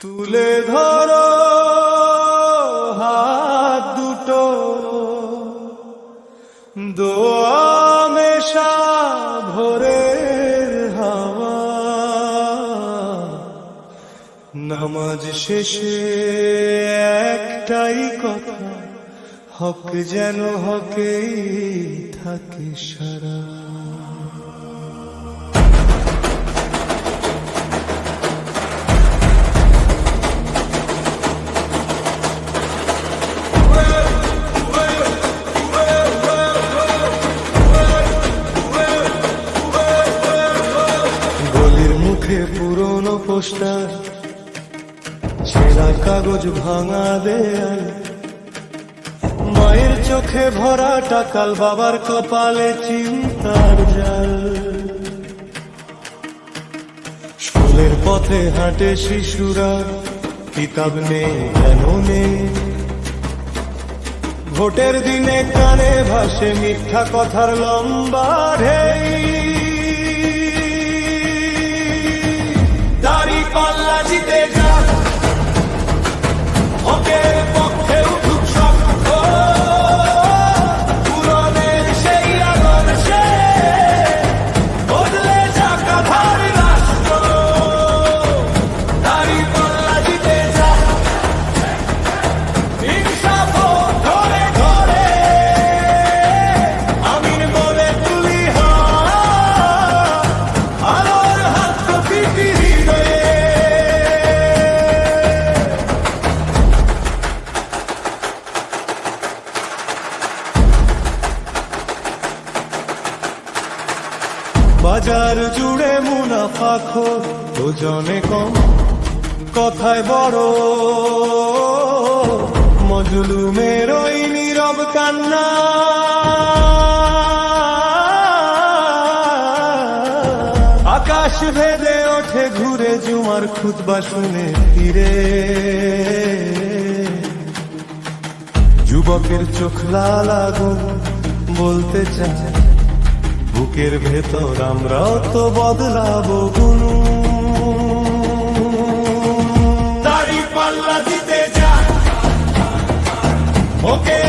তুলে ধরো হাত দুটো, দোয়া মেশা ভোরের হাওয়া, নামাজ শেষে একটাই কথা, হক যেন হকেই থাকে সারা। গলির মুখে পুরনো পোস্টার, ছেঁড়া কাগজ, ভাঙা দেয়াল, মায়ের চোখে ভরা টাকাল, বাবার কপালে চিন্তার জাল। স্কুলের পথে হাঁটে শিশুরা, কিতাব নেই কেন নেই, ভোটের দিনে কানে ভাসে মিথ্যা কথার লম্বা ঢেই। দাড়ি পাল্লা জিতে যা, হকের পক্ষে উঠুক শক্ত, পুরনের সেই আদর্শে বদলে যাক আধার রাষ্ট্র। দাড়ি পাল্লা জিতে যা, ইনসাফ ধরে ধরে আমিন বলে তুলি হাত, আলোর হাত প্রকৃতি হৃদয়ে। বাজার জুড়ে মুনাফাখোর, ওজনে কম কথায় বড়, মজলুমের ওই নীরব কান্না, আকাশ ভেদে ওঠে ঘুরে জুমার খুতবা শুনে ফিরে। যুবকের চোখ লাল আগুন, বলতে চায় বুকের ভেতর আমরাও তো বদলাবো গুণ। দাড়ি পাল্লা দিতে যা, ওকে